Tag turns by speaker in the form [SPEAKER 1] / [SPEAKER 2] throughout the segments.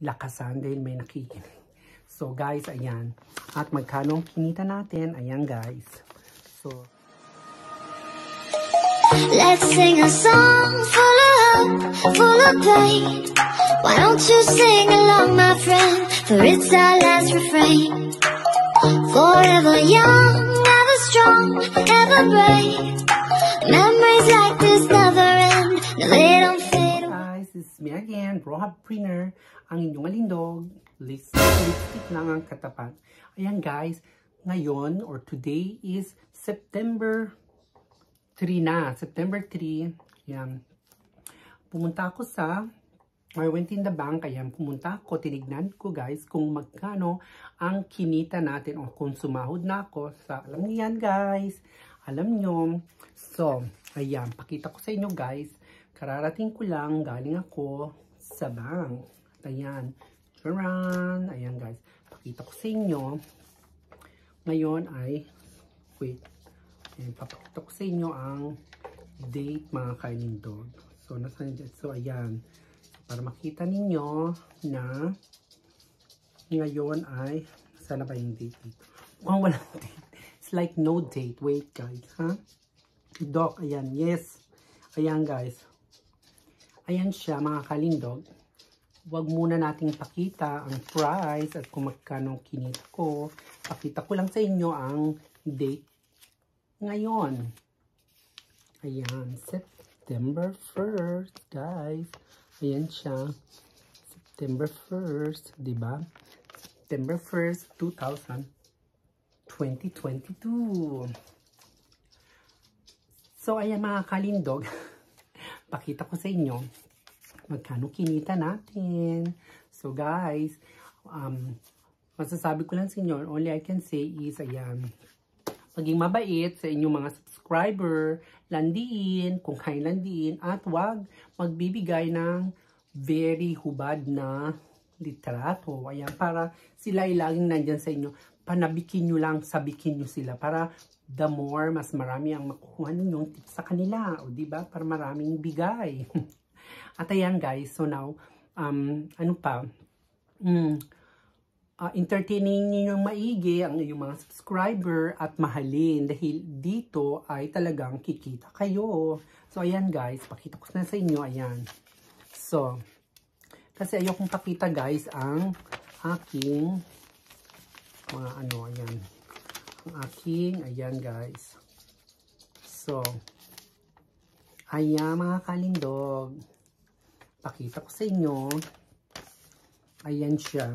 [SPEAKER 1] lakasan dahil may nakikinig. So guys, ayan. At magkano ang kinita natin? Ayan guys. So,
[SPEAKER 2] let's sing a song full of hope, full of pain. Why don't you sing along, my friend? For it's our last refrain. Forever young, ever strong, ever brave. Memories like this never end. No, they don't fade away.
[SPEAKER 1] guys, it's me again, Rohab Prinner, ang inyong alindog. Lipstick lang ang katapat. Ayan guys, ngayon or today is September 3 na. September 3. Ayan. Pumunta ako I went in the bank. Ayan, pumunta ako. Tinignan ko guys kung magkano ang kinita natin o kung sumahod na ako sa, alam niyo yan guys. Alam nyo. So, ayan, pakita ko sa inyo guys. Kararating ko lang, galing ako sa bank. Ayan. Charan! Ayan guys. Pakita ko sa inyo. Ngayon ay, wait. Ayan, papakita ko sa inyo ang date mga kalindog. So, nasaan dyan? So, ayan. Para makita ninyo na ngayon ay, sana ba yung date dito? Mukhang walang date. It's like no date. Wait guys, ha? Doc, ayan. Yes. Ayan guys. Ayan siya mga kalindog. Huwag muna nating pakita ang price at kung magkano kinita ko. Pakita ko lang sa inyo ang date ngayon. Ayan, September 1st, guys. Ayan siya. September 1st, diba? September 1st, 2022. So, ayan mga kalindog. Pakita ko sa inyo magkano kinita natin. So guys, masasabi ko lang sa inyo, only I can say is, ayan, maging mabait sa inyong mga subscriber, landiin, kung kayo landiin, at wag magbibigay ng very hubad na litrato. Ayan, para sila ay laging nandyan sa inyo. Panabikin nyo lang, sabikin nyo sila para the more, mas marami ang makukuha ninyong tips sa kanila. O diba? Para maraming bigay. At ayan guys, so now, ano pa, entertaining niyo yung maigi ang iyong mga subscriber at mahalin dahil dito ay talagang kikita kayo. So ayan guys, pakita ko na sa inyo, ayan. So, kasi ayokong pakita guys ang aking mga ano, ayan. Ang aking, ayan guys. So, ayan mga kalindog. Pakita ko sa inyo. Ayan siya.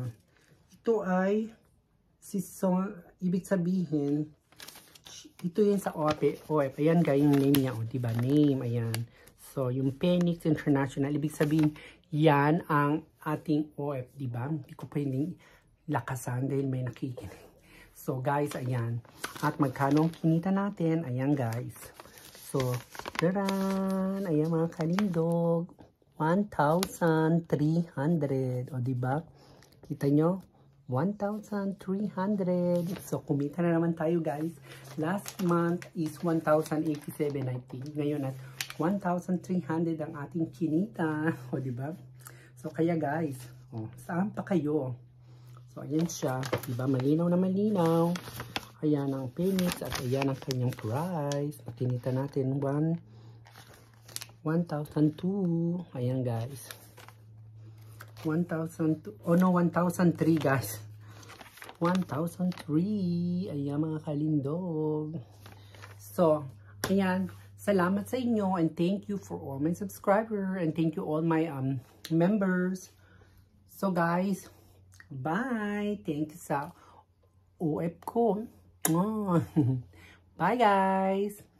[SPEAKER 1] Ito ay season, ibig sabihin, ito yun sa OEP. Ayan guys, yung name niya. O, diba? Name, ayan. So, yung Phoenix International, ibig sabihin, yan ang ating OEP, diba? Hindi ko pwedeng lakasan dahil may nakikinig. So, guys, ayan. At magkano ang kinita natin? Ayan, guys. So, taran! Ayan mga kalindog. 1,300. O, diba? Kita nyo? 1,300. So, kumita na naman tayo, guys. Last month is 1,087, I think. Ngayon at 1,300 ang ating kinita. O, diba? So, kaya, guys, o, saan pa kayo? So, ayan siya. Diba? Malinaw na malinaw. Ayan ang Phoenix at ayan ang kanyang price. Makinita natin 1,002. Ayan guys. 1,002. Oh no, 1,003 guys. 1,003. Ayan mga kalindog. So, ayan. Salamat sa inyo and thank you for all my subscribers and thank you all my members. So guys, bye. Thank you sa OF ko. Oh. Bye guys.